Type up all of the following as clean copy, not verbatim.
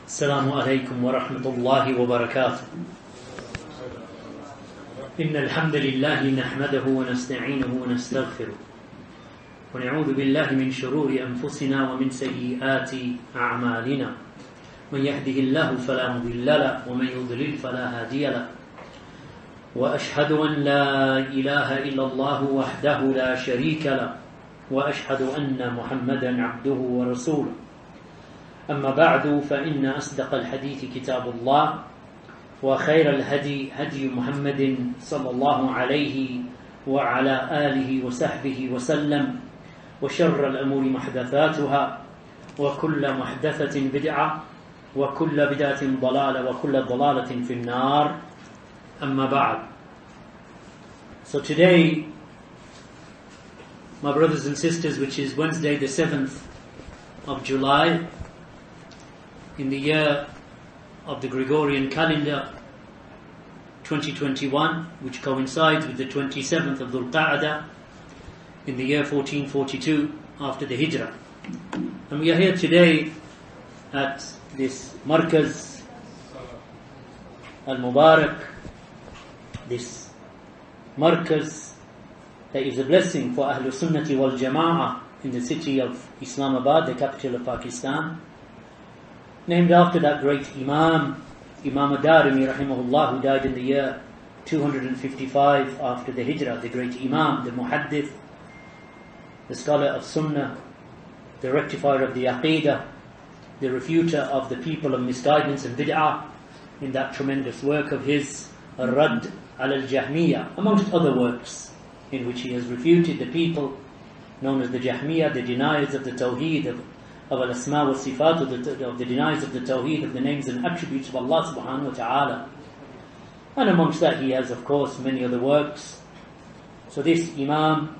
السلام عليكم ورحمة الله وبركاته. إن الحمد لله نحمده ونستعينه ونستغفره ونعوذ بالله من شرور أنفسنا ومن سيئات أعمالنا. من يهده الله فلا مضل له ومن يضلل فلا هادي له. وأشهد أن لا إله إلا الله وحده لا شريك له وأشهد أن محمدا عبده ورسوله. أما بعد فإن أصدق الحديث كتاب الله وخير الهدي هدي محمد صلى الله عليه وعلى آله وصحبه وسلم وشر الأمور محدثاتها وكل محدثة بدعة وكل بدعة ضلالة وكل ضلالة في النار. أما بعد. So today, my brothers and sisters, which is Wednesday the 7th of July in the year of the Gregorian calendar 2021, which coincides with the 27th of Dhul Qa'dah in the year 1442 after the Hijrah. And we are here today at this Markaz Al-Mubarak, this Markaz that is a blessing for Ahlul Sunnati wal Jama'ah in the city of Islamabad, the capital of Pakistan, named after that great Imam Ad-Darimi rahimahullah, who died in the year 255 after the Hijrah, the great Imam, the Muhaddith, the scholar of Sunnah, the rectifier of the Aqeedah, the refuter of the people of misguidance and bid'ah, in that tremendous work of his, Ar-Radd al-Jahmiyyah, amongst other works in which he has refuted the people known as the Jahmiyyah, the deniers of the Tawheed of al-Asma wa Sifat, of the deniers of the Tawheed, of the names and attributes of Allah subhanahu wa ta'ala. And amongst that he has, of course, many other works. So this Imam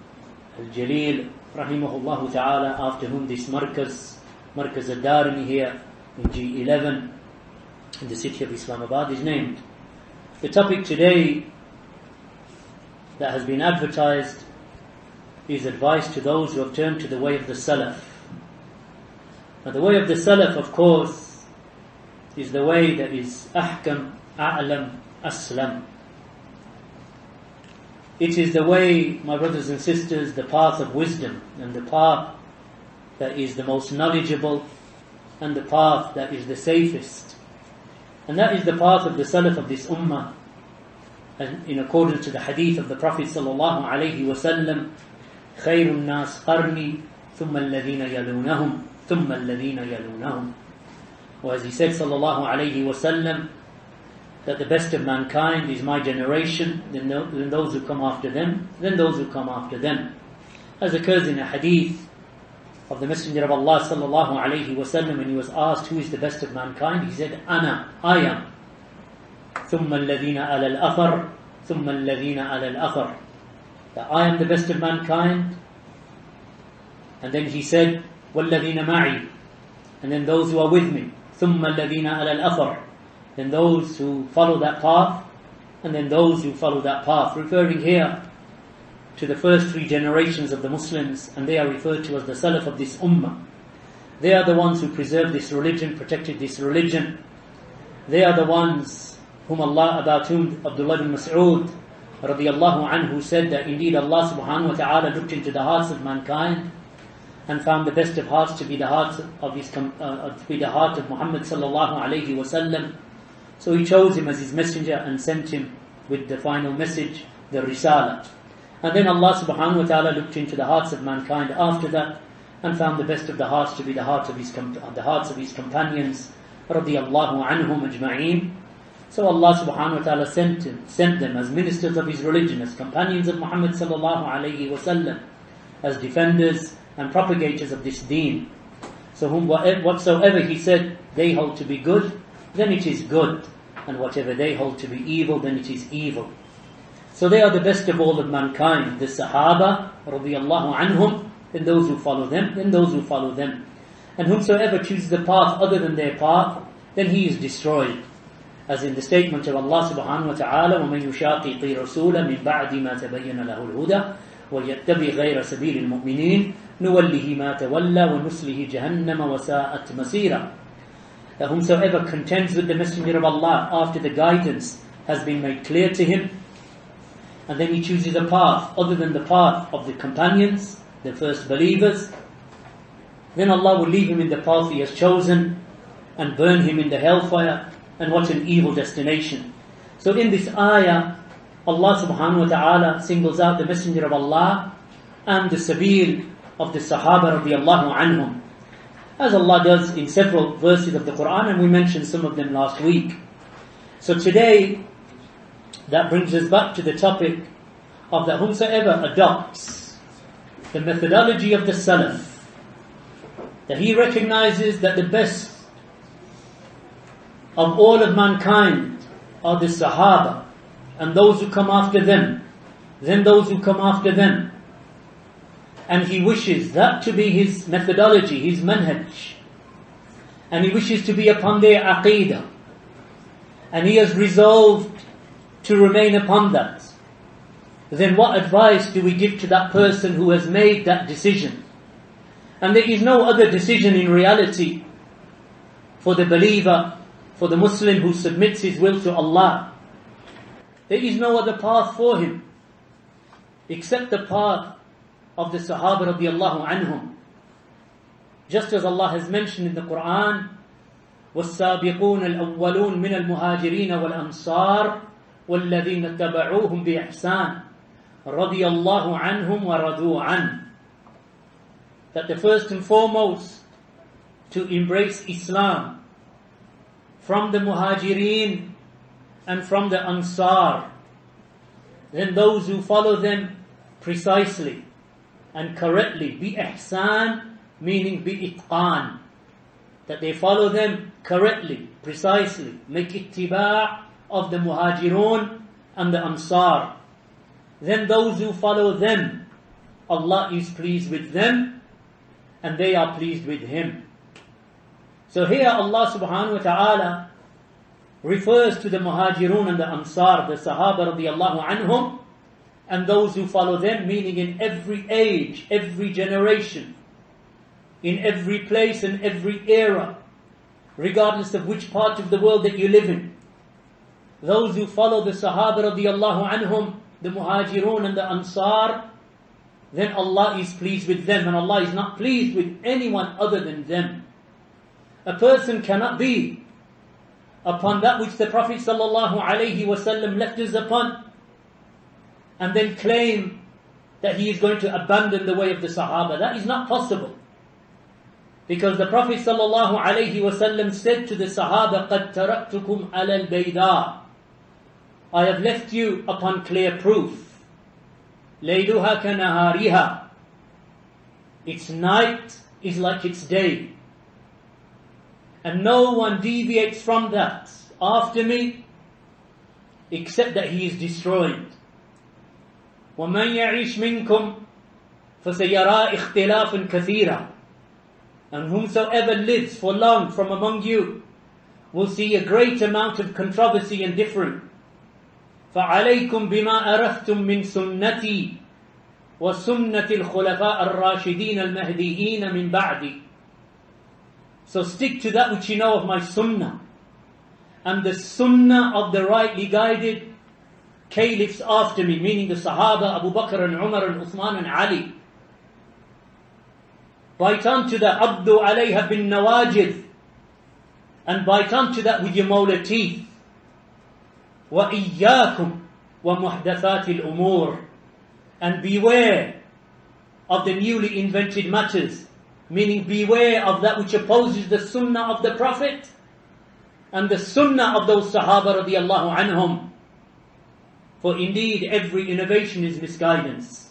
al-Jalil rahimahullah ta'ala, after whom this Markaz Ad-Darimi here in G11 in the city of Islamabad is named. The topic today that has been advertised is advice to those who have turned to the way of the Salaf. Now the way of the Salaf, of course, is the way that is Ahkam, A'lam, Aslam. It is the way, my brothers and sisters, the path of wisdom, and the path that is the most knowledgeable, and the path that is the safest. And that is the path of the Salaf of this Ummah, and in accordance to the hadith of the Prophet sallallahu alaihi wasallam, خير الناس قرني ثم الذين يلونهم ثم الذين يلونهم. Or as he said sallallahu alaihi wasallam, that the best of mankind is my generation, then those who come after them, then those who come after them. As occurs in a hadith of the Messenger of Allah sallallahu alaihi wasallam, when he was asked who is the best of mankind, he said, Ana, I am. ثم الذين على الأثر ثم الذين على الأثر. That I am the best of mankind. And then he said, وَالَّذِينَ مَعِي, and then those who are with me. ثُمَّ الَّذِينَ عَلَى الْأَثَرِ, then those who follow that path, and then those who follow that path. Referring here to the first three generations of the Muslims, and they are referred to as the Salaf of this Ummah. They are the ones who preserved this religion, protected this religion. They are the ones about whom Abdullah bin Mas'ud radiyallahu anhu said that indeed Allah subhanahu wa ta'ala looked into the hearts of mankind and found the best of hearts to be the heart of Muhammad sallallahu alayhi wasallam. So he chose him as his messenger and sent him with the final message, the Risalah. And then Allah subhanahu wa ta'ala looked into the hearts of mankind after that and found the best of the hearts to be the hearts of his companions radiyallahu anhum ajma'een. So Allah subhanahu wa ta'ala sent them as ministers of his religion, as companions of Muhammad sallallahu alayhi wasallam, as defenders and propagators of this deen. So whatsoever he said they hold to be good, then it is good, and whatever they hold to be evil, then it is evil. So they are the best of all of mankind, the Sahaba radiyallahu anhum, then those who follow them, then those who follow them. And whomsoever chooses the path other than their path, then he is destroyed. As in the statement of Allah subhanahu wa ta'ala, وَمَنْ يُشَاقِقِ رَسُولَ مِنْ بَعْدِ مَا تَبَيَّنَ لَهُ الْهُدَى وَيَتَّبِعْ غَيْرَ سَبِيلِ الْمُؤْمِنِينَ نُوَلِّهِ مَا تَوَلَّى وَنُصْلِهِ جَهَنَّمَ وَسَاءَتْ مَصِيرًا. that whomsoever contends with the Messenger of Allah after the guidance has been made clear to him, and then he chooses a path other than the path of the companions, the first believers, then Allah will leave him in the path he has chosen and burn him in the hellfire, and what an evil destination. So in this ayah, Allah subhanahu wa ta'ala singles out the Messenger of Allah and the sabil of the Sahaba radiallahu anhum, as Allah does in several verses of the Quran, and we mentioned some of them last week. So today, that brings us back to the topic of that whomsoever adopts the methodology of the Salaf, that he recognizes that the best of all of mankind are the Sahaba, and those who come after them, then those who come after them, and he wishes that to be his methodology, his manhaj, and he wishes to be upon their aqeedah, and he has resolved to remain upon that, then what advice do we give to that person who has made that decision? And there is no other decision in reality for the believer, for the Muslim who submits his will to Allah. There is no other path for him except the path of the Sahaba radiallahu anhum. Just as Allah has mentioned in the Quran, وَالسَّابِقُونَ الْأَوَّلُونَ مِنَ الْمُهَاجِرِينَ وَالْأَنصَارِ وَالَّذِينَ اتَّبَعُوهُمْ بِإِحْسَانٍ رَضِيَ اللَّهُ عَنْهُمْ وَرَضُوا عَنْهُ. That the first and foremost to embrace Islam from the Muhajirin and from the Ansar, then those who follow them precisely and correctly, bi-ihsan, meaning bi-itqan, that they follow them correctly, precisely, make ittiba' of the Muhajirun and the Ansar. Then those who follow them, Allah is pleased with them and they are pleased with Him. So here Allah subhanahu wa ta'ala refers to the Muhajirun and the Ansar, the Sahaba radiallahu anhum, and those who follow them, meaning in every age, every generation, in every place and every era, regardless of which part of the world that you live in. Those who follow the Sahaba radiallahu anhum, the Muhajirun and the Ansar, then Allah is pleased with them, and Allah is not pleased with anyone other than them. A person cannot be upon that which the Prophet sallallahu alaihi wasallam left us upon, and then claim that he is going to abandon the way of the Sahaba. That is not possible. Because the Prophet sallallahu alaihi wasallam said to the Sahaba, قَدْ تَرَكْتُكُمْ عَلَى الْبَيْدَاءِ, I have left you upon clear proof. لَيْلُهَا كَنَهَارِهَا, its night is like its day. And no one deviates from that after me except that he is destroyed. وَمَنْ يَعِشْ مِنْكُمْ فَسَيَرَى اخْتِلَافًا كَثِيرًا, and whomsoever lives for long from among you will see a great amount of controversy and difference. فَعَلَيْكُمْ بِمَا أَرَفْتُمْ مِنْ سُنَّتِي وَسُنَّةِ الْخُلَفَاءِ الرَّاشِدِينَ الْمَهْدِيِّينَ مِنْ بَعْدِي. So stick to that which you know of my sunnah, and the sunnah of the rightly guided caliphs after me, meaning the Sahaba, Abu Bakr and Umar and Uthman and Ali. Bite onto that, abdu alayha bin nawajid, and bite onto that with your molar teeth. وَإِيَّاكُمْ وَمُحْدَثَاتِ الْأُمُورِ, and beware of the newly invented matters, meaning beware of that which opposes the sunnah of the Prophet and the sunnah of those Sahaba radiallahu anhum. For indeed every innovation is misguidance.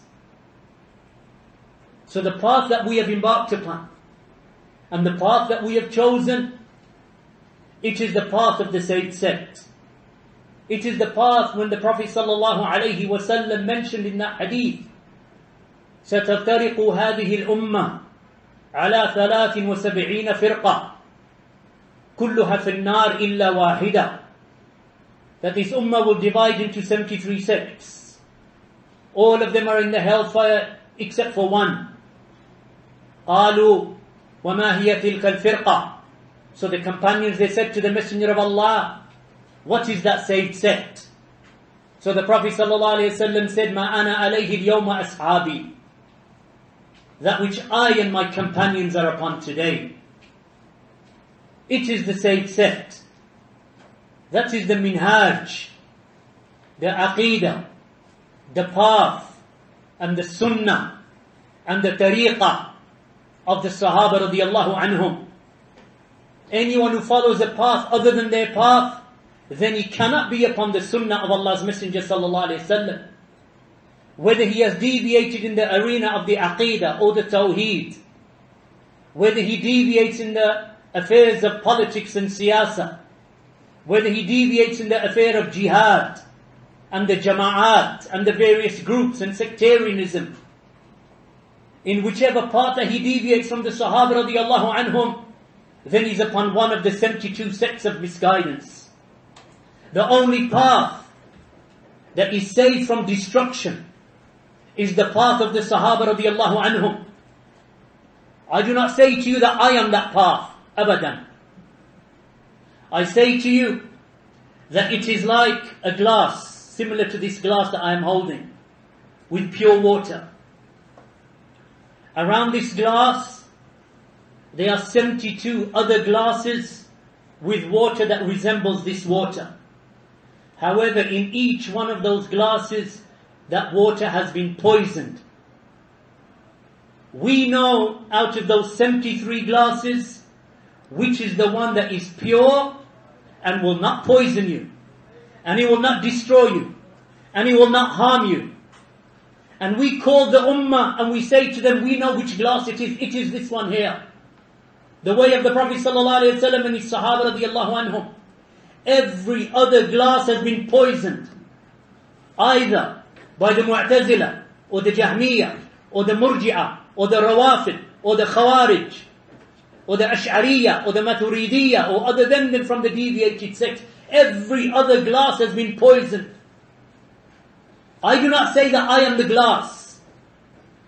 So the path that we have embarked upon and the path that we have chosen, it is the path of the Sayyid sect. It is the path when the Prophet sallallahu alaihi wasallam mentioned in that hadith, سَتَفْتَرِقُ هَذِهِ الْأُمَّةِ عَلَى 73 فِرْقَةٍ كُلُّهَا فِي النَّارِ إِلَّا وَاحِدَةً, that this ummah will divide into 73 sects. All of them are in the hellfire except for one. قَالُوا وَمَا هِيَ تِلْكَ الْفِرْقَةِ, So the companions, they said to the Messenger of Allah, what is that saved sect? So the Prophet ﷺ said, Ma ana alayhi al-yawma ashabi. That which I and my companions are upon today. It is the saved sect. That is the minhaj, the aqidah, the path, and the sunnah, and the tariqah of the Sahaba radiallahu anhum. Anyone who follows a path other than their path, then he cannot be upon the sunnah of Allah's Messenger sallallahu alayhi wasallam. Whether he has deviated in the arena of the aqidah or the tawheed, whether he deviates in the affairs of politics and siyasa, whether he deviates in the affair of jihad and the jama'at and the various groups and sectarianism, in whichever part that he deviates from the Sahaba radiallahu anhum, then he's upon one of the 72 sects of misguidance. The only path that is saved from destruction is the path of the Sahaba radiallahu anhum. I do not say to you that I am that path, abadan. I say to you that it is like a glass, similar to this glass that I am holding, with pure water. Around this glass, there are 72 other glasses with water that resembles this water. However, in each one of those glasses, that water has been poisoned. We know out of those 73 glasses, which is the one that is pure and will not poison you, and it will not destroy you, and it will not harm you. And we call the ummah and we say to them, we know which glass it is this one here. The way of the Prophet ﷺ and his Sahaba radiallahu anhum. Every other glass has been poisoned, either by the Mu'tazila, or the Jahmiyyah, or the Murji'ah, or the Rawafid, or the Khawarij, or the Ash'ariyah, or the Maturidiyah, or other than them from the deviated sects. Every other glass has been poisoned. I do not say that I am the glass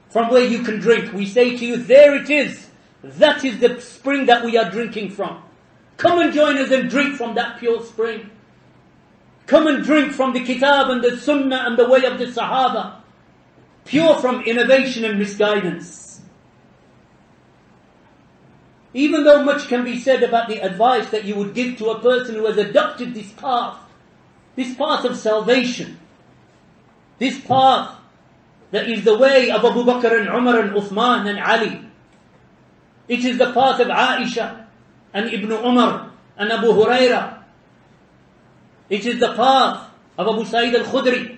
from where you can drink. We say to you, there it is. That is the spring that we are drinking from. Come and join us and drink from that pure spring. Come and drink from the kitab and the sunnah and the way of the Sahaba. Pure from innovation and misguidance. Even though much can be said about the advice that you would give to a person who has adopted this path of salvation, this path that is the way of Abu Bakr and Umar and Uthman and Ali. It is the path of Aisha and Ibn Umar and Abu Huraira. It is the path of Abu Sa'id al-Khudri.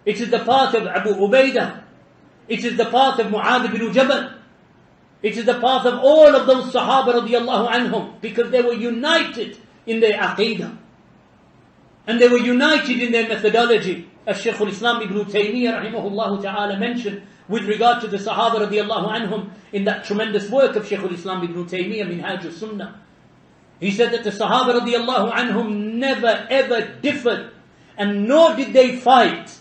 It is the path of Abu Ubaidah. It is the path of Mu'adh ibn Jabal. It is the path of all of those Sahaba radiallahu anhum, because they were united in their aqidah. And they were united in their methodology. As Shaykh al-Islam ibn Taymiyyah rahimahullah ta'ala mentioned with regard to the Sahaba radiallahu anhum in that tremendous work of Shaykh al-Islam ibn Taymiyyah, Minhaj al-Sunnah. He said that the Sahaba radiallahu anhum never ever differed, and nor did they fight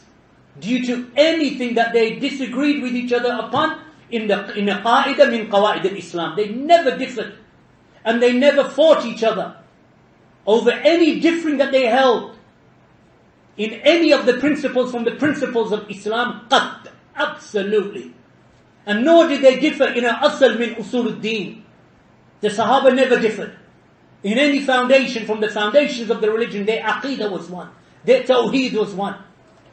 due to anything that they disagreed with each other upon in a qa'idah min qawa'id al-Islam. They never differed, and they never fought each other over any differing that they held in any of the principles from the principles of Islam. Qat, absolutely. And nor did they differ in a asal min usul al-deen. The Sahaba never differed in any foundation from the foundations of the religion. Their aqidah was one, their tawheed was one,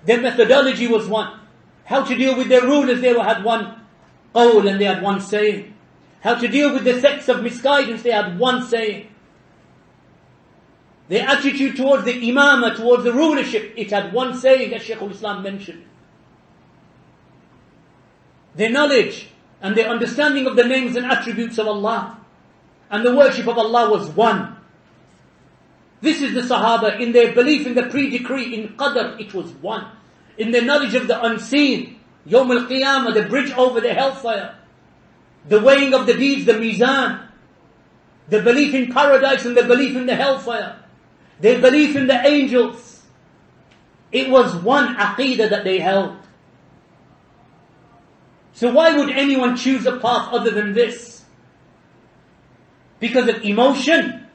their methodology was one. How to deal with their rulers, they had one qawl and they had one saying. How to deal with the sects of misguidance, they had one saying. Their attitude towards the imamah, towards the rulership, it had one saying, as Shaykh al-Islam mentioned. Their knowledge and their understanding of the names and attributes of Allah and the worship of Allah was one. This is the Sahaba. In their belief in the pre-decree, in Qadr, it was one. In their knowledge of the unseen, Yawm al-Qiyamah, the bridge over the hellfire, the weighing of the deeds, the mizan, the belief in paradise and the belief in the hellfire, their belief in the angels. It was one aqidah that they held. So why would anyone choose a path other than this? because of emotion,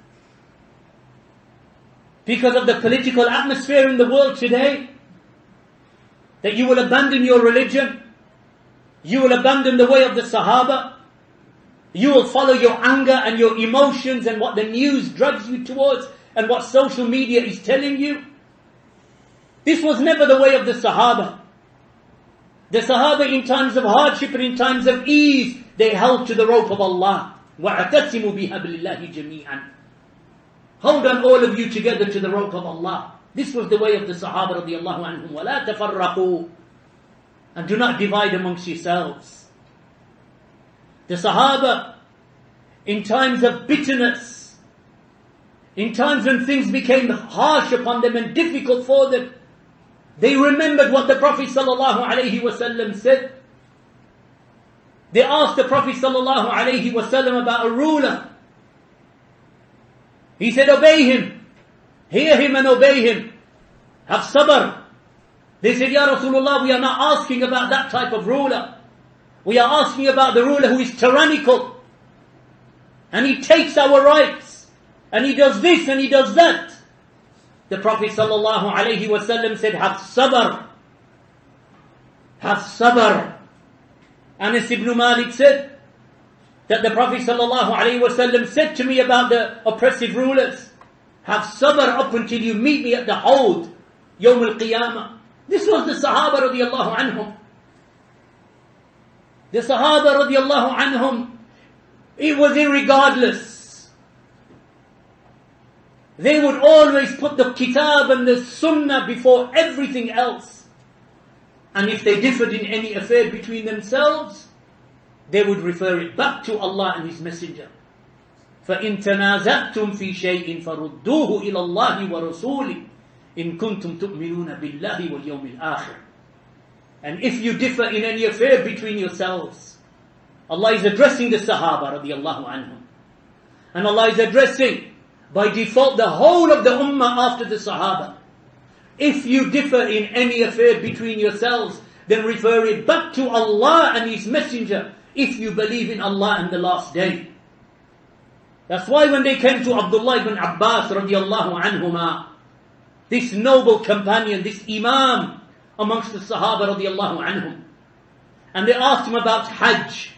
because of the political atmosphere in the world today, that you will abandon your religion, you will abandon the way of the Sahaba, you will follow your anger and your emotions and what the news drags you towards and what social media is telling you. This was never the way of the Sahaba. The Sahaba, in times of hardship and in times of ease, they held to the rope of Allah. وَاعْتَسِمُوا بِحَبْلِ اللَّهِ جَمِيعًا. Hold on, all of you, together to the rope of Allah. This was the way of the Sahaba radiallahu anhum. وَلَا تَفَرَّقُوا. And do not divide amongst yourselves. The Sahaba, in times of bitterness, in times when things became harsh upon them and difficult for them, they remembered what the Prophet sallallahu alaihi wasallam said. They asked the Prophet sallallahu alaihi wasallam about a ruler. He said, obey him. Hear him and obey him. Have sabr. They said, Ya Rasulullah, we are not asking about that type of ruler. We are asking about the ruler who is tyrannical. And he takes our rights. And he does this and he does that. The Prophet sallallahu alaihi wasallam said, have sabr. Have sabr. Anas ibn Malik said that the Prophet sallallahu alaihi wasallam said to me about the oppressive rulers, have sabr up until you meet me at the Hawd, Yawm al-Qiyamah. This was the Sahaba radiallahu anhum. The Sahaba radiallahu anhum, it was irregardless. They would always put the kitab and the sunnah before everything else. And if they differed in any affair between themselves, they would refer it back to Allah and His Messenger. فَإِن تَنَازَعْتُمْ فِي شَيْءٍ فَرُدُّوهُ إِلَى اللَّهِ وَرَسُولِهِ إِن كُنتُمْ تُؤْمِنُونَ بِاللَّهِ وَالْيَوْمِ الْآخِرِ. And if you differ in any affair between yourselves, Allah is addressing the Sahaba radiallahu anhum. And Allah is addressing by default the whole of the ummah after the Sahaba. If you differ in any affair between yourselves, then refer it back to Allah and His Messenger if you believe in Allah and the last day. That's why when they came to Abdullah ibn Abbas radiallahu anhuma, this noble companion, this Imam amongst the Sahaba radiallahu anhum, and they asked him about Hajj,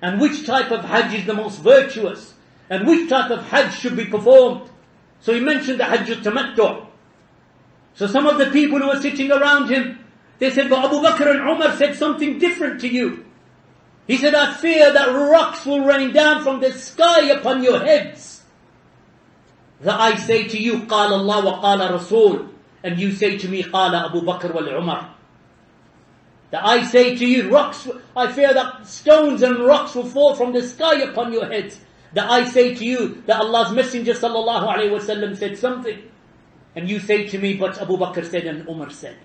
and which type of Hajj is the most virtuous, and which type of Hajj should be performed. So he mentioned the Hajj al-Tamattu'. So some of the people who were sitting around him, they said, but Abu Bakr and Umar said something different to you. He said, I fear that rocks will rain down from the sky upon your heads. That I say to you, قال Allah wa قال Rasul, and you say to me, قال Abu Bakr wal Umar. That I say to you, rocks, I fear that stones and rocks will fall from the sky upon your heads. That I say to you, that Allah's Messenger sallallahu alaihi wasallam said something. And you say to me, but Abu Bakr said and Umar said.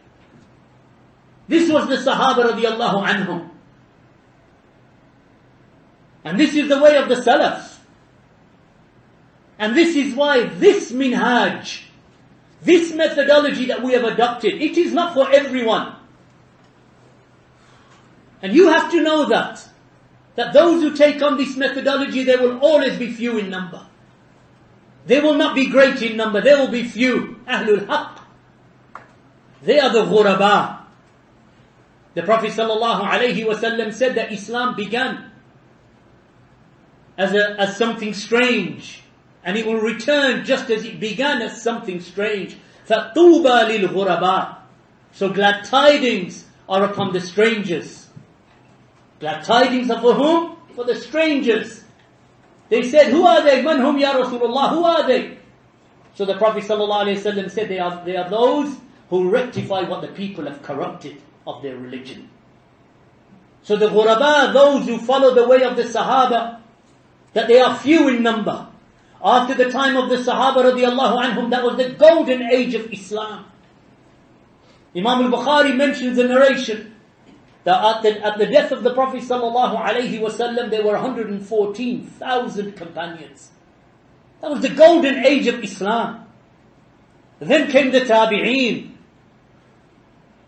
This was the Sahaba radiallahu anhum. And this is the way of the Salaf. And this is why this minhaj, this methodology that we have adopted, it is not for everyone. And you have to know that those who take on this methodology, they will always be few in number. They will not be great in number, they will be few. Ahlul Haqq. They are the ghuraba. The Prophet sallallahu alaihi wasallam said that Islam began as something strange, and it will return just as it began as something strange. فَطُوبَى لِلْغُرَبَى. So glad tidings are upon the strangers. Glad tidings are for whom? For the strangers. They said, who are they? Man hum ya Rasulullah? Who are they? So the Prophet ﷺ said, they are those who rectify what the people have corrupted of their religion. So the ghuraba, those who follow the way of the Sahaba, that they are few in number. After the time of the Sahaba radiallahu anhum, that was the golden age of Islam. Imam al-Bukhari mentions a narration that at the death of the Prophet sallallahu alaihi wasallam, there were 114,000 companions. That was the golden age of Islam. Then came the Tabi'een,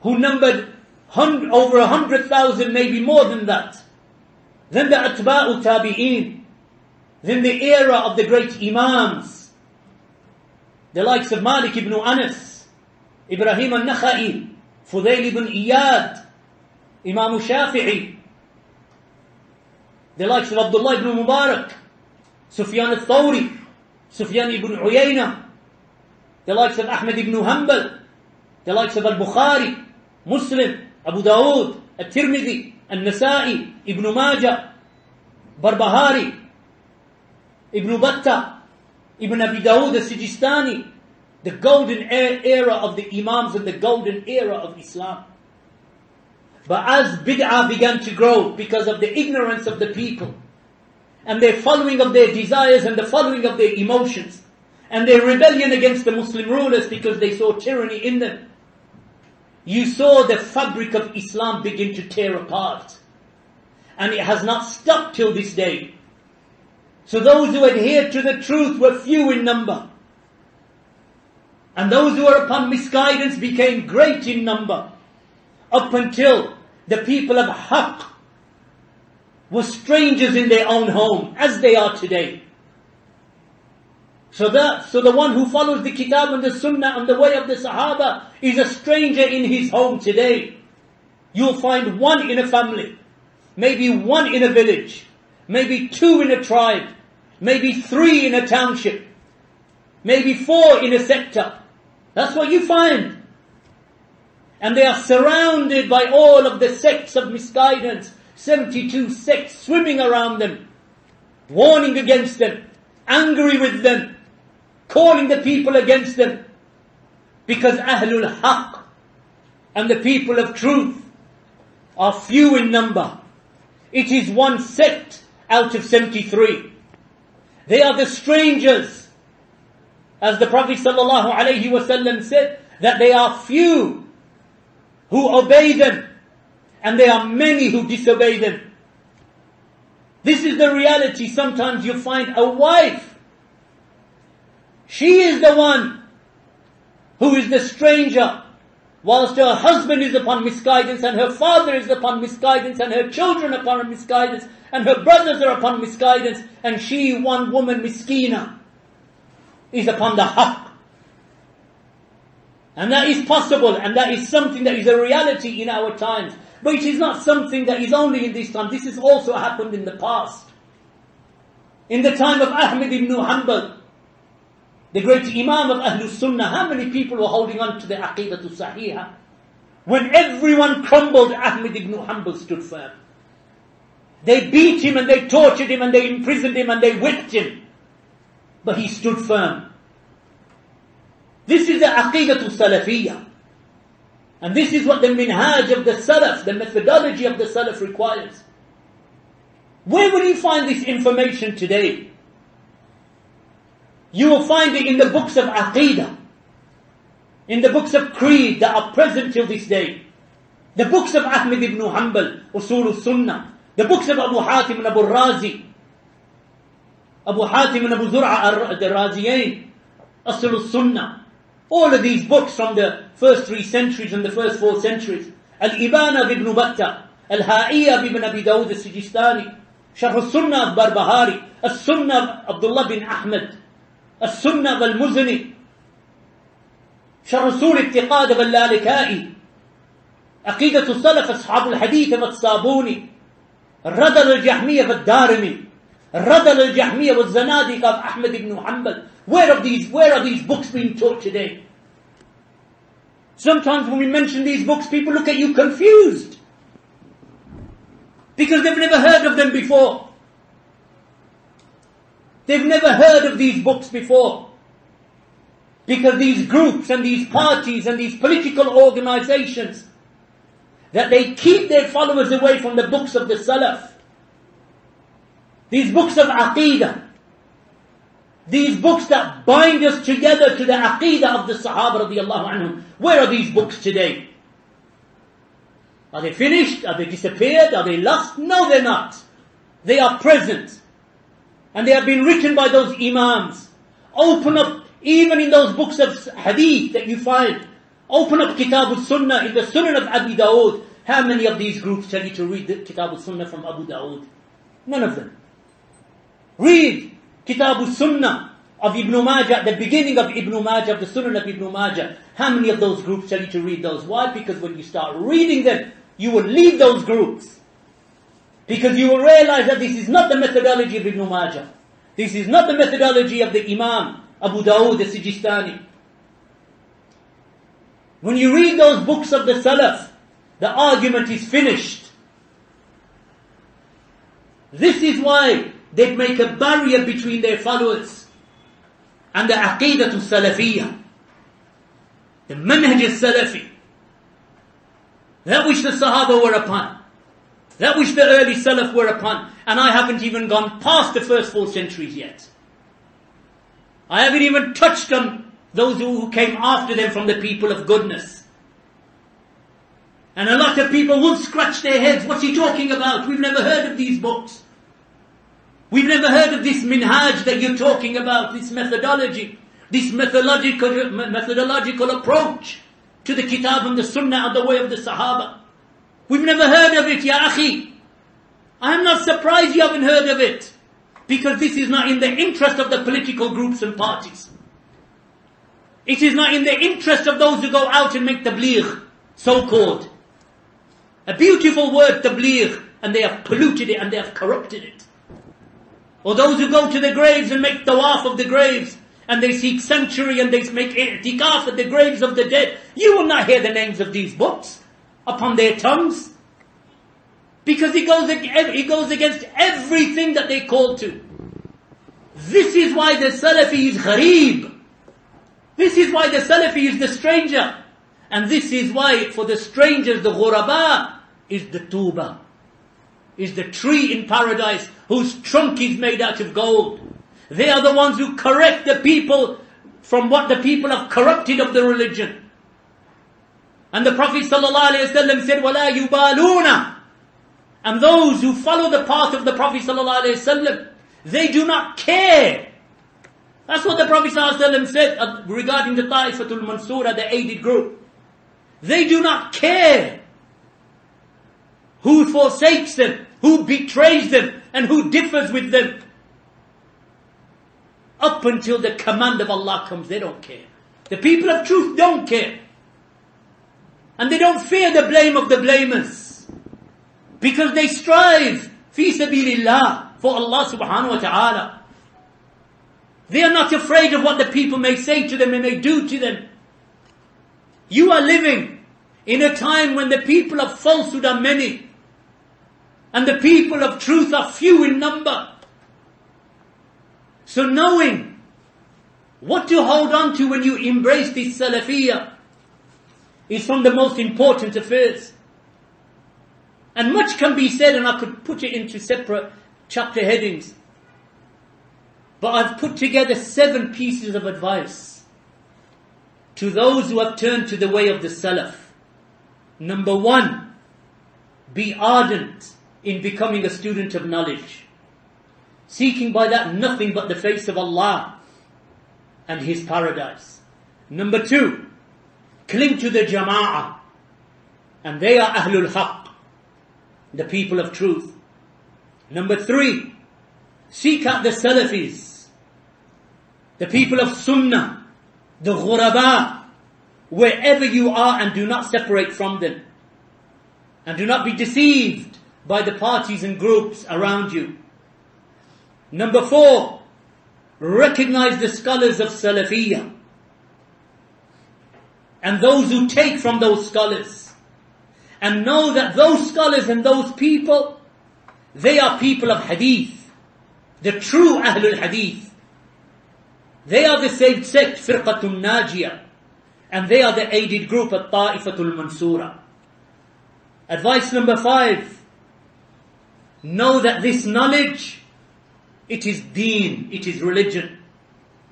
who numbered over 100,000, maybe more than that. Then the Atba'u Tabi'een. Then the era of the great Imams, the likes of Malik ibn Anas, Ibrahim al-Nakhai, Fudayl ibn Iyad, Imam Shafi'i, the likes of Abdullah ibn Mubarak, Sufyan al-Thawri, Sufyan ibn Uyayna, the likes of Ahmad ibn Hanbal, the likes of Al-Bukhari, Muslim, Abu Dawood, At-Tirmidhi, An-Nasa'i, Ibn Majah, Barbahari, Ibn Battah, Ibn Abi Dawood al-Sijistani, the golden era of the Imams and the golden era of Islam. But as bid'ah began to grow because of the ignorance of the people and their following of their desires and the following of their emotions and their rebellion against the Muslim rulers because they saw tyranny in them, you saw the fabric of Islam begin to tear apart. And it has not stopped till this day. So those who adhered to the truth were few in number. And those who were upon misguidance became great in number. Up until the people of Haqq were strangers in their own home, as they are today. So the one who follows the Kitab and the Sunnah and the way of the Sahaba is a stranger in his home today. You'll find one in a family, maybe one in a village, maybe two in a tribe, maybe three in a township, maybe four in a sector. That's what you find. And they are surrounded by all of the sects of misguidance, 72 sects swimming around them, warning against them, angry with them, calling the people against them. Because Ahlul Haqq and the people of truth are few in number. It is one sect out of 73. They are the strangers. As the Prophet ﷺ said, that they are few who obey them, and there are many who disobey them. This is the reality. Sometimes you find a wife, she is the one who is the stranger, whilst her husband is upon misguidance, and her father is upon misguidance, and her children upon misguidance, and her brothers are upon misguidance, and she, one woman, miskina, is upon the haqq. And that is possible, and that is something that is a reality in our times. But it is not something that is only in this time. This has also happened in the past. In the time of Ahmad ibn Hanbal, the great Imam of Ahlul Sunnah, how many people were holding on to the Aqidatul Sahihah? When everyone crumbled, Ahmad ibn Hanbal stood firm. They beat him and they tortured him and they imprisoned him and they whipped him. But he stood firm. This is the Aqidatul Salafiyah. And this is what the minhaj of the Salaf, the methodology of the Salaf requires. Where will you find this information today? You will find it in the books of Aqidah, in the books of Creed that are present till this day. The books of Ahmad ibn Hanbal, Usul al-Sunnah, the books of Abu Hatim and Abu Razi, Abu Hatim and Abu Zur'a al-Raziyain, Asl al-Sunnah. All of these books from the first 3 centuries and the first 4 centuries. Al-Ibana of Ibn Battah, Al-Ha'iyah of Ibn Abi Dawud al-Sijistani, Sharh al-Sunnah of Barbahari, Al-Sunnah of Abdullah bin Ahmad, Al-Sunnah of Al-Muzani, Sharh Usul al-I'tiqad of Al-Lalikai, Aqidat al-Salaf Ashab al-Hadith of Al-Sabuni, Radal al-Jahmiyyah of Al-Darimi, Radal al-Jahmiyyah of Al-Zanadiq of Ahmad ibn Hanbal. Where are these books being taught today? Sometimes when we mention these books, people look at you confused. Because they've never heard of them before. They've never heard of these books before. Because these groups and these parties and these political organizations, that they keep their followers away from the books of the Salaf. These books of Aqidah. These books that bind us together to the Aqidah of the Sahaba radiallahu anhum. Where are these books today? Are they finished? Are they disappeared? Are they lost? No, they're not. They are present. And they have been written by those Imams. Open up, even in those books of Hadith that you find. Open up Kitab al-Sunnah in the Sunan of Abu Dawood. How many of these groups tell you to read the Kitab al-Sunnah from Abu Dawood? None of them. Read Kitab al-Sunnah of Ibn Majah, at the beginning of Ibn Majah, of the Sunnah of Ibn Majah. How many of those groups tell you to read those? Why? Because when you start reading them, you will leave those groups. Because you will realize that this is not the methodology of Ibn Majah. This is not the methodology of the Imam Abu Dawud al-Sijistani. When you read those books of the Salaf, the argument is finished. This is why they make a barrier between their followers and the Aqidah al-Salafiyah, the Manhaj al-Salafi, that which the Sahaba were upon, that which the early Salaf were upon. And I haven't even gone past the first 4 centuries yet. I haven't even touched on those who came after them from the people of goodness. And a lot of people will scratch their heads. What's he talking about? We've never heard of these books. We've never heard of this minhaj that you're talking about, this methodology, this methodological approach to the kitab and the sunnah of the way of the Sahaba. We've never heard of it, ya akhi. I am not surprised you haven't heard of it, because this is not in the interest of the political groups and parties. It is not in the interest of those who go out and make tabligh, so-called. A beautiful word, tabligh, and they have polluted it and they have corrupted it. Or those who go to the graves and make tawaf of the graves, and they seek sanctuary and they make i'tikaf at the graves of the dead. You will not hear the names of these books upon their tongues, because it goes against everything that they call to. This is why the Salafi is gharib. This is why the Salafi is the stranger. And this is why for the strangers, the ghuraba is the tuba, is the tree in paradise whose trunk is made out of gold. They are the ones who correct the people from what the people have corrupted of the religion. And the Prophet ﷺ said, وَلَا يُبَالُونَ. And those who follow the path of the Prophet ﷺ, they do not care. That's what the Prophet ﷺ said regarding the Ta'ifatul Mansura, the aided group. They do not care who forsakes them, who betrays them, and who differs with them. Up until the command of Allah comes, they don't care. The people of truth don't care. And they don't fear the blame of the blamers, because they strive fi sabilillah for Allah subhanahu wa ta'ala. They are not afraid of what the people may say to them and may do to them. You are living in a time when the people of falsehood are many and the people of truth are few in number. So knowing what to hold on to when you embrace this Salafiyah is from the most important affairs. And much can be said, and I could put it into separate chapter headings. But I've put together 7 pieces of advice to those who have turned to the way of the Salaf. Number 1, be ardent in becoming a student of knowledge, seeking by that nothing but the face of Allah and His paradise. Number 2, cling to the Jama'ah, and they are Ahlul Haqq, the people of truth. Number 3, seek out the Salafis, the people of Sunnah, the Ghuraba, wherever you are, and do not separate from them. And do not be deceived by the parties and groups around you. Number 4, recognize the scholars of Salafiyah and those who take from those scholars, and know that those scholars and those people, they are people of Hadith, the true Ahlul Hadith. They are the saved sect, Firqatul Najiyah, and they are the aided group at Ta'ifatul Mansura. Advice number 5, know that this knowledge, it is deen, it is religion.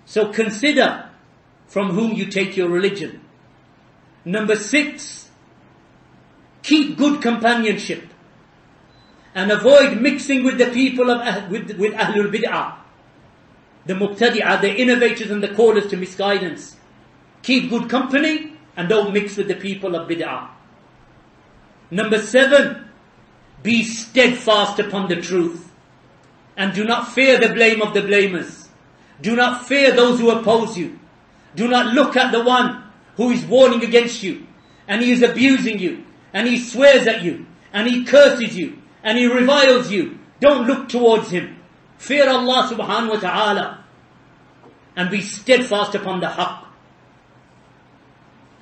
So consider from whom you take your religion. Number 6, keep good companionship and avoid mixing with the people of with Ahlul Bid'ah, the Mubtadi'ah, the innovators and the callers to misguidance. Keep good company and don't mix with the people of Bid'ah. Number 7, be steadfast upon the truth. And do not fear the blame of the blamers. Do not fear those who oppose you. Do not look at the one who is warning against you, and he is abusing you, and he swears at you, and he curses you, and he reviles you. Don't look towards him. Fear Allah subhanahu wa ta'ala, and be steadfast upon the haqq.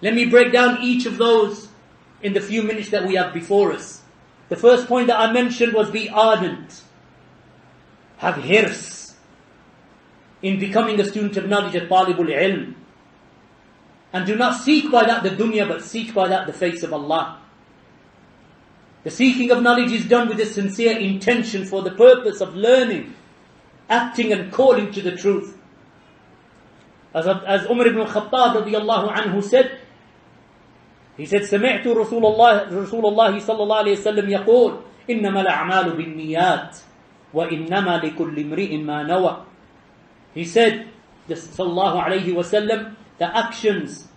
Let me break down each of those in the few minutes that we have before us. The first point that I mentioned was be ardent. Have hirs in becoming a student of knowledge at talibul ilm. And do not seek by that the dunya, but seek by that the face of Allah. The seeking of knowledge is done with a sincere intention for the purpose of learning, acting and calling to the truth. As Umar ibn al-Khattab radiyallahu anhu said, he said, سمعت رسول الله صلى الله عليه وسلم يقول إنما الأعمال بالنيات وإنما لكل امرئ ما نوى. He said, sallallahu alayhi wasallam, the actions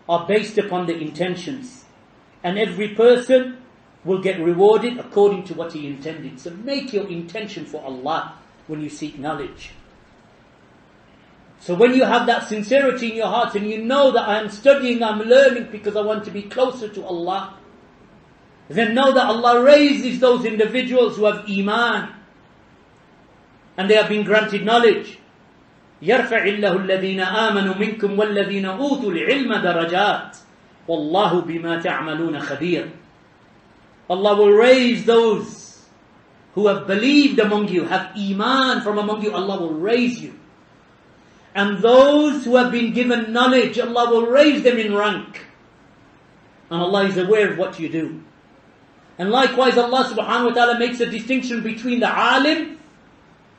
are based upon the intentions, and every person will get rewarded according to what he intended. So make your intention for Allah when you seek knowledge. So when you have that sincerity in your heart, and you know that I am studying, I am learning because I want to be closer to Allah, then know that Allah raises those individuals who have iman, and they have been granted knowledge. يرفع الله الذين آمنوا منكم والذين أوتوا العلم درجات والله بما تعملون خبير. Allah will raise those who have believed among you, have iman from among you. Allah will raise you. And those who have been given knowledge, Allah will raise them in rank. And Allah is aware of what you do. And likewise, Allah subhanahu wa ta'ala makes a distinction between the alim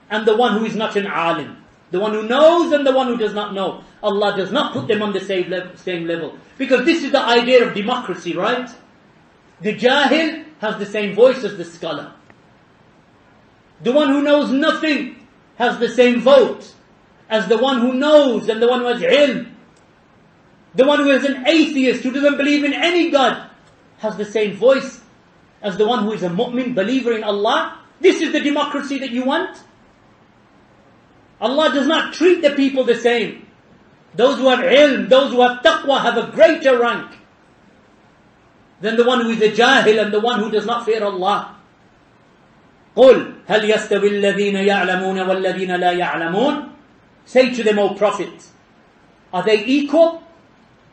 and the one who is not an alim. The one who knows and the one who does not know. Allah does not put them on the same level. Because this is the idea of democracy, right? The jahil has the same voice as the scholar. The one who knows nothing has the same vote as the one who knows and the one who has ilm. The one who is an atheist, who doesn't believe in any God, has the same voice as the one who is a mu'min, believer in Allah. This is the democracy that you want? Allah does not treat the people the same. Those who have ilm, those who have taqwa have a greater rank than the one who is a jahil and the one who does not fear Allah. قُلْ هَلْ يَسْتَوِي الَّذِينَ يَعْلَمُونَ وَالَّذِينَ لَا يَعْلَمُونَ. Say to them, O Prophet, are they equal?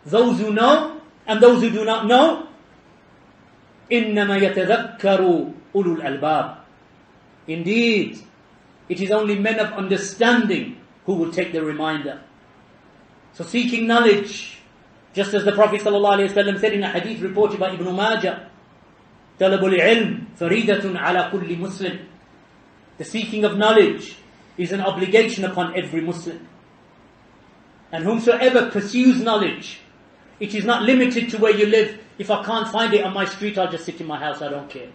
Those who know and those who do not know? إِنَّمَا يَتَذَكَّرُ أُولُو الْأَلْبَابِ. Indeed, it is only men of understanding who will take the reminder. So seeking knowledge, just as the Prophet ﷺ said in a hadith reported by Ibn Majah, طَلَبُ الْعِلْمِ فَرِيدَةٌ عَلَى كُلِّ Muslim. The seeking of knowledge is an obligation upon every Muslim. And whomsoever pursues knowledge, it is not limited to where you live. If I can't find it on my street, I'll just sit in my house, I don't care.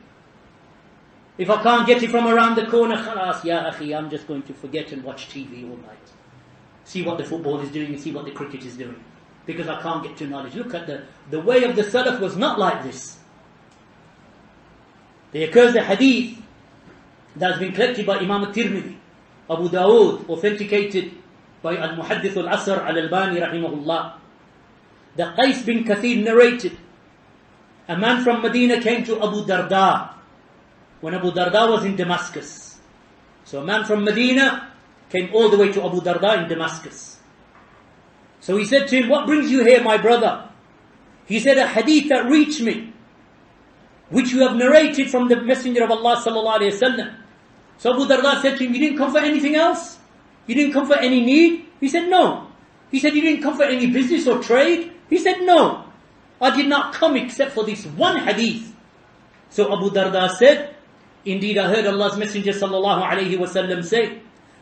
If I can't get it from around the corner, khalas, ya akhi, I'm just going to forget and watch TV all night. See what the football is doing and see what the cricket is doing. Because I can't get to knowledge. Look at the way of the Salaf was not like this. There occurs a hadith that has been collected by Imam al-Tirmidhi, Abu Dawood, authenticated by Al-Muhaddith al-Asr al-Albani rahimahullah. That Qais bin Kathir narrated, a man from Medina came to Abu Darda when Abu Darda was in Damascus. So a man from Medina came all the way to Abu Darda in Damascus. So he said to him, what brings you here, my brother? He said, a hadith that reached me, which you have narrated from the Messenger of Allah sallallahu alayhi wa sallam. So Abu Darda said to him, you didn't come for anything else? You didn't come for any need? He said, no. He said, you didn't come for any business or trade? He said, no. I did not come except for this one hadith. So Abu Darda said, indeed I heard Allah's Messenger sallallahu alayhi wa sallam say,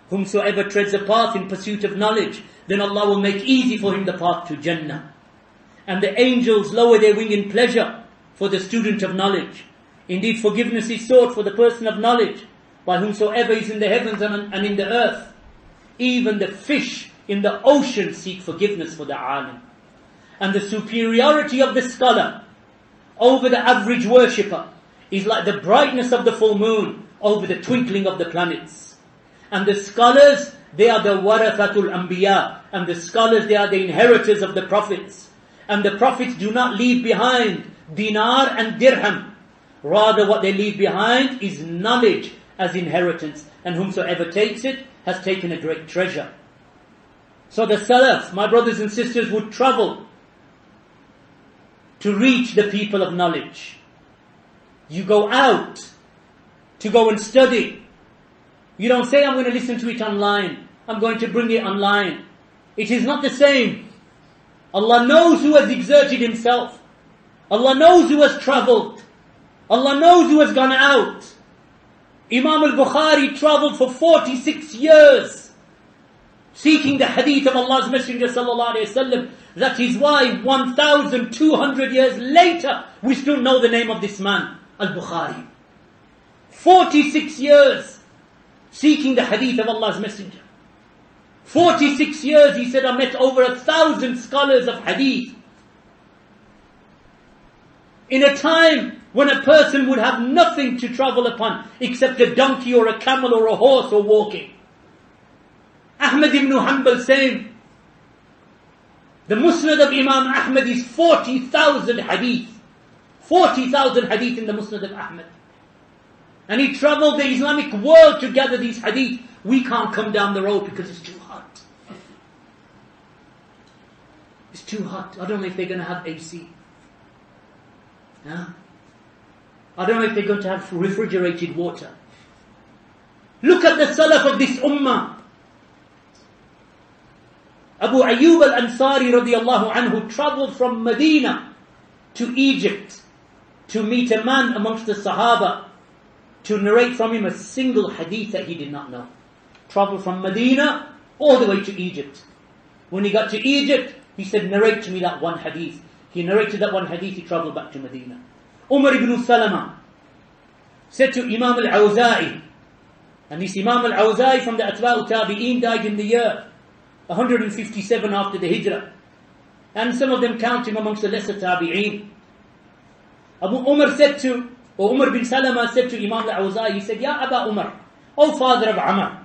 whomsoever treads a path in pursuit of knowledge, then Allah will make easy for him the path to Jannah. And the angels lower their wing in pleasure for the student of knowledge. Indeed, forgiveness is sought for the person of knowledge by whomsoever is in the heavens and in the earth. Even the fish in the ocean seek forgiveness for the alim. And the superiority of the scholar over the average worshipper is like the brightness of the full moon over the twinkling of the planets. And the scholars, they are the warathatul anbiya. And the scholars, they are the inheritors of the prophets. And the prophets do not leave behind dinar and dirham. Rather what they leave behind is knowledge as inheritance. And whomsoever takes it has taken a great treasure. So the Salaf, my brothers and sisters, would travel to reach the people of knowledge. You go out to go and study. You don't say, I'm going to listen to it online. I'm going to bring it online. It is not the same. Allah knows who has exerted himself. Allah knows who has travelled. Allah knows who has gone out. Imam al-Bukhari travelled for 46 years seeking the hadith of Allah's Messenger sallallahu alayhi wasallam. That is why 1,200 years later we still know the name of this man, al-Bukhari. 46 years seeking the hadith of Allah's Messenger. 46 years, he said, I met over 1,000 scholars of hadith. In a time when a person would have nothing to travel upon except a donkey or a camel or a horse or walking. Ahmad ibn Hanbal saying, the Musnad of Imam Ahmad is 40,000 hadith. 40,000 hadith in the Musnad of Ahmad. And he travelled the Islamic world to gather these hadith. We can't come down the road because it's too hot. It's too hot. I don't know if they're going to have AC. Huh? I don't know if they're going to have refrigerated water. Look at the Salaf of this ummah. Abu Ayyub al-Ansari radiyallahu anhu travelled from Medina to Egypt to meet a man amongst the Sahaba to narrate from him a single hadith that he did not know. Travelled from Medina all the way to Egypt. When he got to Egypt, he said, narrate to me that one hadith. He narrated that one hadith, he travelled back to Medina. Umar ibn Salama said to Imam al-Awza'i, and this Imam al-Awza'i from the Atba'u Tabi'een died in the year 157 after the Hijrah. And some of them count him amongst the lesser Tabi'een. Umar bin Salama said to Imam al-Awza'i, he said, Ya Aba Umar, O father of Amr,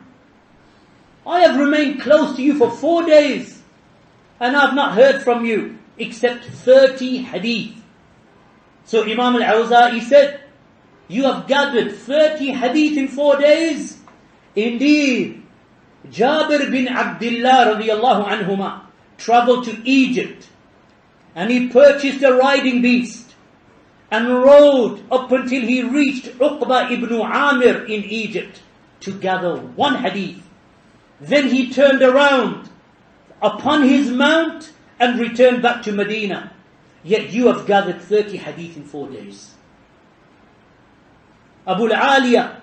I have remained close to you for 4 days and I have not heard from you except 30 hadith. So Imam al-Awza'i said, you have gathered 30 hadith in 4 days? Indeed, Jabir bin Abdullah radiyallahu anhuma travelled to Egypt and he purchased a riding beast and rode up until he reached Uqba ibn Amir in Egypt to gather one hadith. Then he turned around upon his mount and returned back to Medina. Yet you have gathered 30 hadith in 4 days. Abu al-Aliya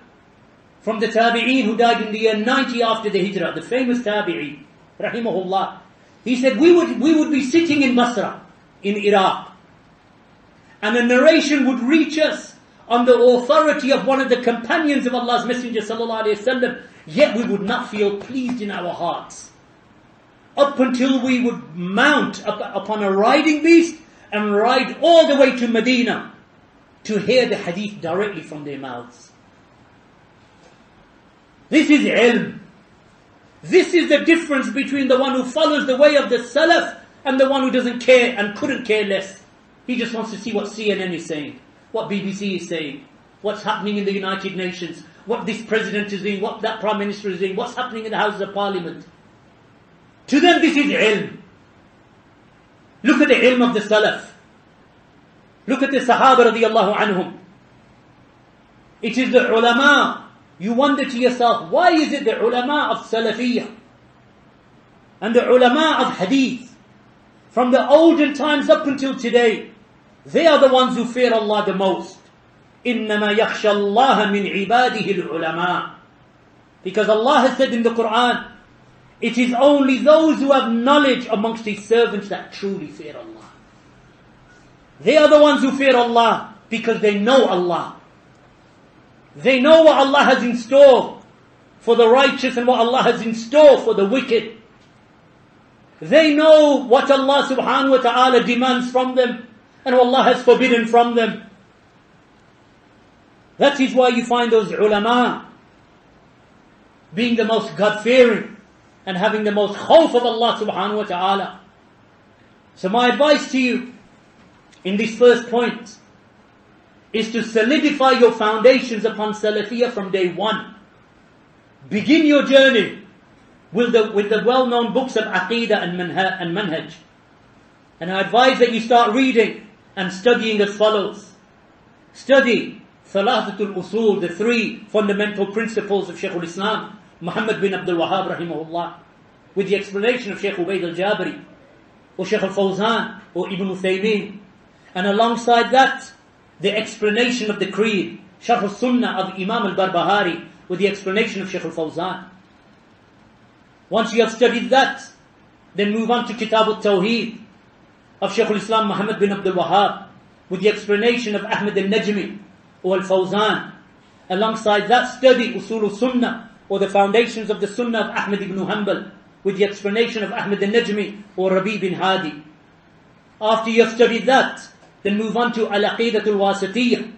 from the Tabi'een who died in the year 90 after the Hijrah, the famous Tabi'i, rahimahullah, he said we would be sitting in Basra, in Iraq, and a narration would reach us on the authority of one of the companions of Allah's Messenger sallallahu alaihi wasallam, yet we would not feel pleased in our hearts. Up until we would mount upon a riding beast and ride all the way to Medina to hear the hadith directly from their mouths. This is ilm. This is the difference between the one who follows the way of the Salaf and the one who doesn't care and couldn't care less. He just wants to see what CNN is saying, what BBC is saying, what's happening in the United Nations, what this president is doing, what that prime minister is doing, what's happening in the Houses of Parliament. To them this is ilm. Look at the ilm of the Salaf. Look at the Sahaba radiyallahu anhum. It is the ulama. You wonder to yourself, why is it the ulama of Salafiyah and the ulama of Hadith, from the olden times up until today, they are the ones who fear Allah the most. إِنَّمَا يَخْشَى اللَّهَ مِنْ عِبَادِهِ الْعُلَمَاءِ. Because Allah has said in the Quran, it is only those who have knowledge amongst His servants that truly fear Allah. They are the ones who fear Allah because they know Allah. They know what Allah has in store for the righteous and what Allah has in store for the wicked. They know what Allah subhanahu wa ta'ala demands from them and what Allah has forbidden from them. That is why you find those ulama being the most God-fearing and having the most khawf of Allah subhanahu wa ta'ala. So my advice to you in this first point is to solidify your foundations upon Salafiyah from day one. Begin your journey with the well-known books of Aqidah and Manhaj. And I advise that you start reading and studying as follows. Study Thalathatul Usul, the three fundamental principles of Shaykh al-Islam, Muhammad bin Abdul Wahhab rahimahullah, with the explanation of Shaykh Ubaid al-Jabari, or Shaykh al-Fawzan, or Ibn Uthaymeen. And alongside that, the explanation of the creed, Sharh al-Sunnah of Imam al-Barbahari, with the explanation of Shaykh al-Fawzan. Once you have studied that, then move on to Kitab al-Tawheed of Shaykh al-Islam Muhammad bin Abdul Wahhab, with the explanation of Ahmad al-Najmi or al-Fawzan. Alongside that, study Usul al-Sunnah, or the foundations of the Sunnah of Ahmad ibn Hanbal, with the explanation of Ahmad al-Najmi or Rabi bin Hadi. After you have studied that, then move on to Al-Aqidatul Wasitiyah,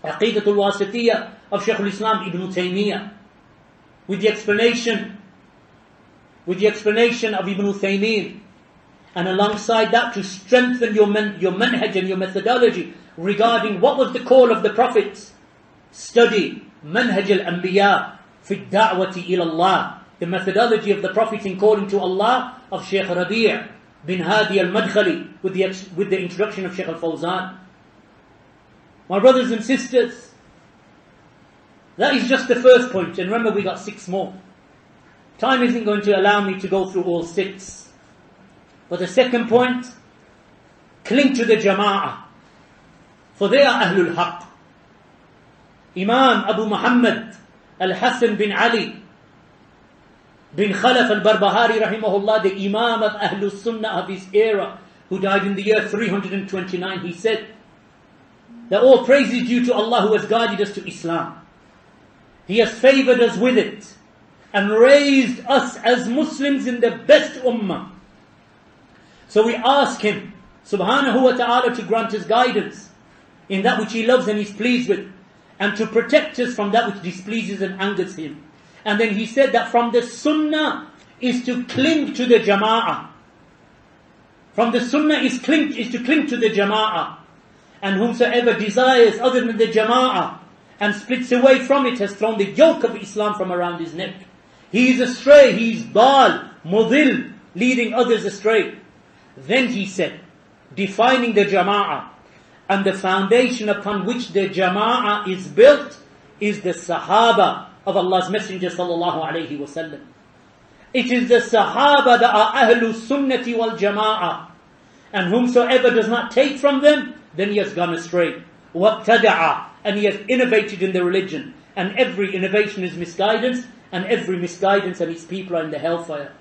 Aqidatul Wasitiyah of Shaykh al-Islam Ibn Taymiyyah, with the explanation of Ibn Uthaymeen. And alongside that, to strengthen your manhaj and your methodology regarding what was the call of the prophets. Study Manhaj al-Anbiya fi ad-da'wati ila Allah, the methodology of the prophets in calling to Allah, of Shaykh Rabi' bin Hadi al-Madkhali, with the introduction of Shaykh al-Fawzan. My brothers and sisters, that is just the first point, and remember we got 6 more. Time isn't going to allow me to go through all 6. But the second point, cling to the Jama'ah, for they are Ahlul Haqq. Imam Abu Muhammad Al-Hasan bin Ali bin Khalaf al-Barbahari rahimahullah, the Imam of Ahlul Sunnah of his era, who died in the year 329, he said that all praise is due to Allah who has guided us to Islam. He has favored us with it and raised us as Muslims in the best ummah. So we ask Him subhanahu wa ta'ala to grant us guidance in that which He loves and is pleased with, and to protect us from that which displeases and angers Him. And then He said that from the Sunnah is to cling to the Jama'ah. From the Sunnah is to cling to the Jama'ah. And whomsoever desires other than the Jama'ah and splits away from it has thrown the yoke of Islam from around his neck. He is astray, he is dal, mudil, leading others astray. Then he said, defining the Jama'ah, and the foundation upon which the Jama'ah is built is the Sahaba of Allah's Messenger sallallahu alayhi wa sallam. It is the Sahaba that are Ahlul Sunnati wal Jama'ah, and whomsoever does not take from them, then he has gone astray. وَابْتَدَعَ, and he has innovated in the religion, and every innovation is misguidance, and every misguidance and its people are in the hellfire.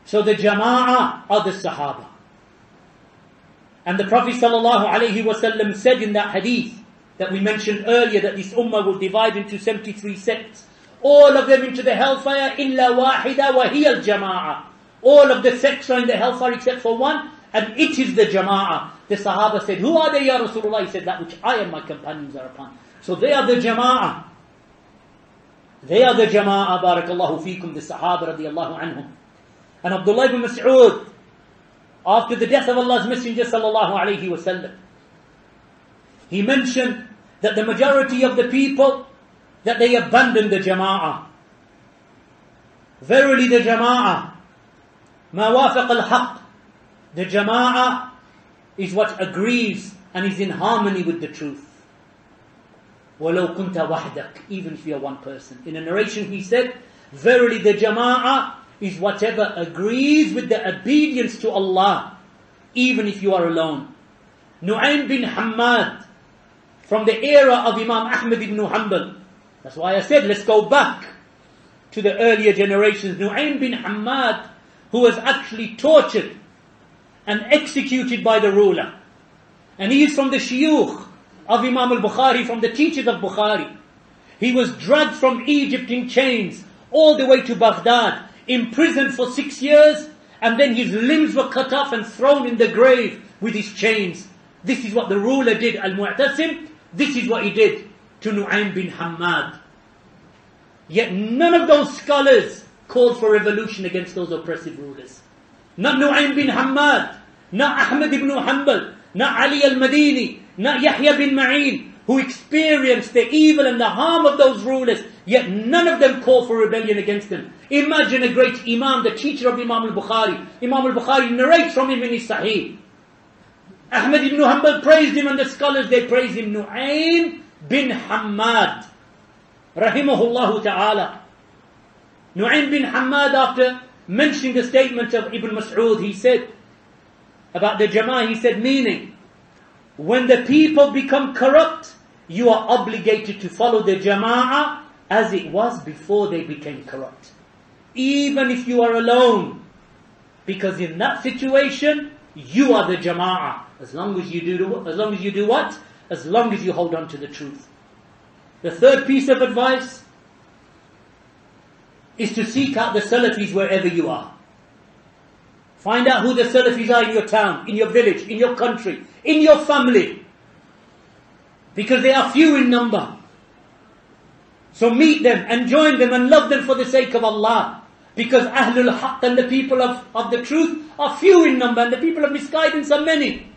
So the Jama'ah are the Sahaba. And the Prophet ﷺ said in that hadith that we mentioned earlier, that this ummah will divide into 73 sects, all of them into the hellfire, إِلَّا وَاحِدًا وَهِيَ الْجَمَاعَةِ. All of the sects are in the hellfire except for one, and it is the Jama'ah. The Sahaba said, who are they, Ya Rasulullah? He said, that which I and my companions are upon. So they are the Jama'ah. They are the Jama'ah, barakallahu feekum, the Sahaba radiyallahu anhum. And Abdullah ibn Mas'ud, after the death of Allah's Messenger sallallahu alayhi wa sallam, he mentioned that the majority of the people, that they abandoned the Jama'ah. Verily the Jama'ah, ma wafaq al-haq, the Jama'ah is what agrees and is in harmony with the truth. وَلَوْ كُنْتَ وَحْدَكَ, even if you are one person. In a narration he said, verily the Jama'ah is whatever agrees with the obedience to Allah, even if you are alone. Nu'aym bin Hammad, from the era of Imam Ahmad ibn Hanbal. That's why I said, let's go back to the earlier generations. Nu'aym bin Hammad, who was actually tortured and executed by the ruler. And he is from the shuyukh of Imam al-Bukhari, from the teachers of Bukhari. He was dragged from Egypt in chains all the way to Baghdad, imprisoned for 6 years, and then his limbs were cut off and thrown in the grave with his chains. This is what the ruler did, Al-Mu'tasim, This is what he did to Nu'aym bin Hammad. Yet none of those scholars called for revolution against those oppressive rulers. Not Nu'aym bin Hammad, not Ahmad ibn Hanbal, not Ali al-Madini, not Yahya bin Ma'in, who experienced the evil and the harm of those rulers, yet none of them called for rebellion against them. Imagine a great Imam, the teacher of Imam al-Bukhari. Imam al-Bukhari narrates from him in his Sahih. Ahmad ibn Hanbal praised him and the scholars, they praised him. Nu'aym bin Hammad, rahimahullah ta'ala. Nu'aym bin Hammad, after mentioning the statement of Ibn Mas'ud, he said, about the Jama'ah, he said, meaning, when the people become corrupt, you are obligated to follow the Jama'ah as it was before they became corrupt. Even if you are alone. Because in that situation, you are the Jama'ah. As long as you do what? As long as you hold on to the truth. The third piece of advice is to seek out the Salafis wherever you are. Find out who the Salafis are in your town, in your village, in your country, in your family. Because they are few in number. So meet them and join them and love them for the sake of Allah. Because Ahlul Haqq and the people of the truth are few in number and the people of misguidance are many.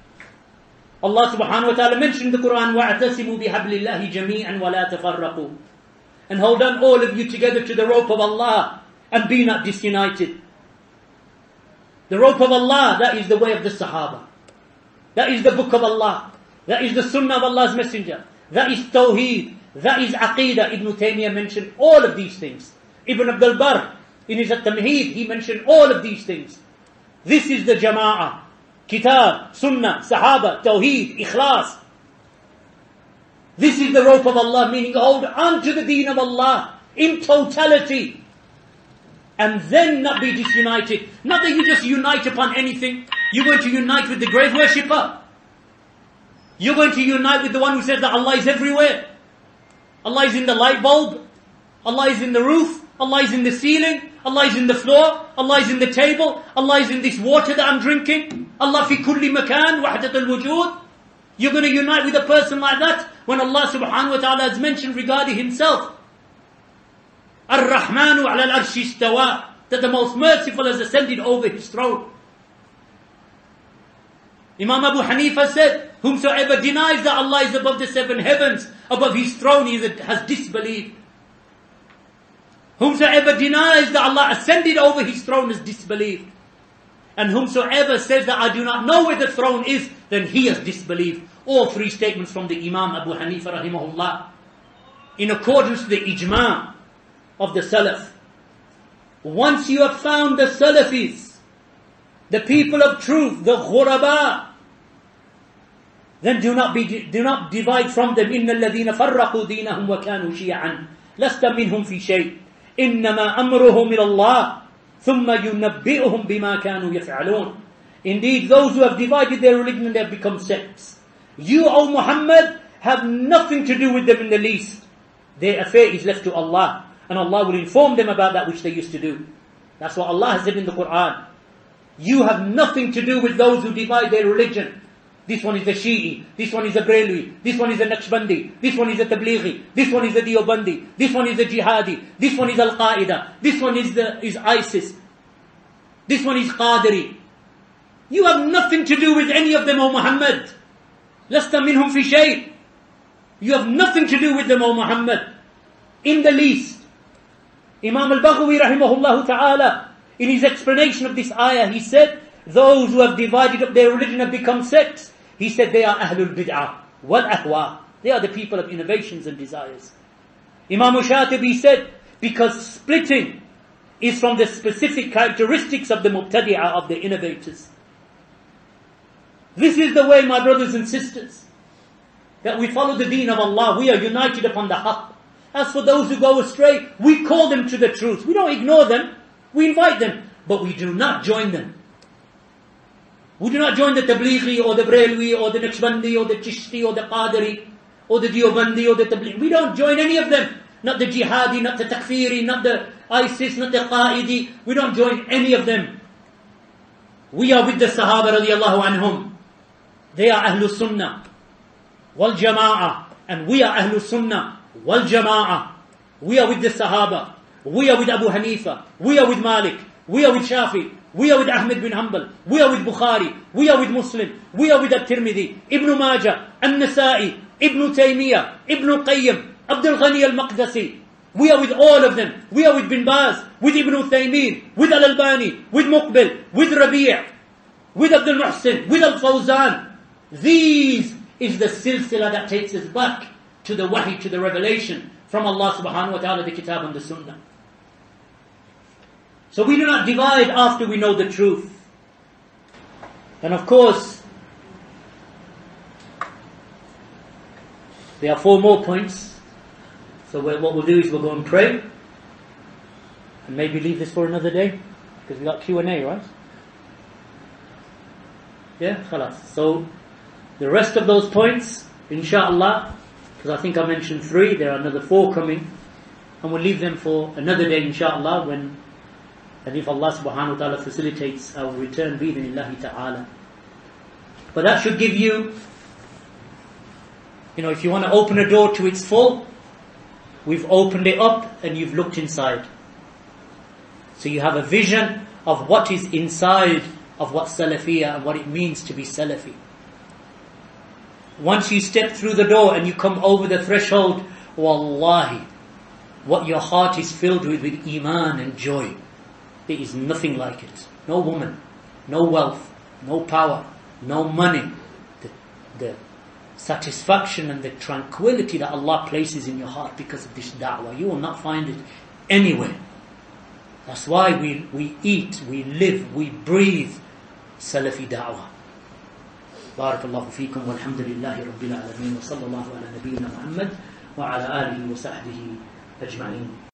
Allah subhanahu wa ta'ala mentioned in the Quran, وَاعْتَسِمُوا بِحَبْلِ اللَّهِ جَمِيعًا وَلَا تَفَرَّقُوا. And hold on all of you together to the rope of Allah and be not disunited. The rope of Allah, that is the way of the Sahaba. That is the book of Allah. That is the sunnah of Allah's messenger. That is Tawheed. That is Aqeedah. Ibn Taymiyyah mentioned all of these things. Ibn Abdul Barr, in his At-Tamheed, he mentioned all of these things. This is the Jama'ah. Kitab, Sunnah, Sahaba, Tawheed, Ikhlas. This is the rope of Allah, meaning hold on to the deen of Allah in totality. And then not be disunited. Not that you just unite upon anything. You're going to unite with the grave worshipper. You're going to unite with the one who says that Allah is everywhere. Allah is in the light bulb. Allah is in the roof. Allah is in the ceiling. Allah is in the floor. Allah is in the table. Allah is in this water that I'm drinking. Allah fi kulli makan, wahdat al-wujud. You're going to unite with a person like that when Allah subhanahu wa ta'ala has mentioned regarding himself, Ar-Rahmanu ala al-arshi istawa, that the most merciful has ascended over his throne. Imam Abu Hanifa said, whomsoever denies that Allah is above the seven heavens, above his throne, he has disbelieved. Whomsoever denies that Allah ascended over his throne has disbelieved. And whomsoever says that I do not know where the throne is, then he has disbelieved. All three statements from the Imam Abu Hanifa rahimahullah. In accordance with the ijma' of the Salaf. Once you have found the Salafis, the people of truth, the ghuraba, then do not divide from them. إِنَّ الَّذِينَ فَرَّقُوا دِينَهُمْ وَكَانُوا شِيَعًا لَسْتَ مِنْهُمْ فِي شَيْءٍ إِنَّمَا أَمْرُهُمْ إِلَى اللَّهِ ثُمَّ يُنَبِّئُهُمْ بِمَا كَانُوا يَفْعَلُونَ. Indeed, those who have divided their religion and they have become sects, you, O Muhammad, have nothing to do with them in the least. Their affair is left to Allah, and Allah will inform them about that which they used to do. That's what Allah has said in the Quran. You have nothing to do with those who divide their religion. This one is a Shi'i, this one is a Brelwi, this one is a Naqshbandi, this one is a Tablighi, this one is a Deobandi, this one is a Jihadi, this one is Al-Qaeda, this one is ISIS, this one is Qadri. You have nothing to do with any of them, O Muhammad. Lasta minhum fi shay. You have nothing to do with them, O Muhammad. In the least. Imam al-Baghawi rahimahullah ta'ala, in his explanation of this ayah, he said, those who have divided up their religion have become sects. He said they are Ahlul Bid'ah wal Ahwa. They are the people of innovations and desires. Imam Shatibi said, because splitting is from the specific characteristics of the Mubtadi'ah, of the innovators. This is the way, my brothers and sisters, that we follow the deen of Allah. We are united upon the haqq. As for those who go astray, we call them to the truth. We don't ignore them. We invite them. But we do not join them. We do not join the Tablighi or the Brelwi or the Naqshbandi or the Chishti or the Qadri or the Deobandi or the Tablighi. We don't join any of them. Not the Jihadi, not the Takfiri, not the ISIS, not the Qaidi. We don't join any of them. We are with the Sahaba radiallahu anhum. They are Ahlul Sunnah wal Jama'ah. And we are Ahlul Sunnah wal Jama'ah. We are with the Sahaba. We are with Abu Hanifa. We are with Malik. We are with Shafi. We are with Ahmed bin Hanbal. We are with Bukhari. We are with Muslim. We are with At-Tirmidhi, Ibn Majah, An-Nasa'i, Ibn Taymiyyah, Ibn Qayyim, Abdul Ghani al-Maqdisi. We are with all of them. We are with Bin Baz, with Ibn Uthaymeen, with Al-Albani, with Muqbil, with Rabi', with Abdul Muhsin, with Al-Fawzan. These is the silsila that takes us back to the wahi, to the revelation from Allah subhanahu wa ta'ala, the kitab and the sunnah. So we do not divide after we know the truth. And of course, there are 4 more points. So what we'll do is we'll go and pray. And maybe leave this for another day. Because we got Q&A, right? Yeah, khalas. So the rest of those points, inshallah, because I think I mentioned 3, there are another 4 coming. And we'll leave them for another day, inshallah, and if Allah subhanahu wa ta'ala facilitates our return, bi-idhnillahi ta'ala. But that should give you, if you want to open a door to its full, we've opened it up and you've looked inside. So you have a vision of what is inside of what Salafiyah and what it means to be Salafi. Once you step through the door and you come over the threshold, wallahi, what your heart is filled with iman and joy. There is nothing like it. No woman, no wealth, no power, no money. The satisfaction and the tranquility that Allah places in your heart because of this da'wah, you will not find it anywhere. That's why we eat, we live, we breathe Salafi da'wah. Barakallahu feekum walhamdulillahi rabbil alameen wa sallallahu ala nabiyyina Muhammad wa ala alihi wa sahbihi ajma'in.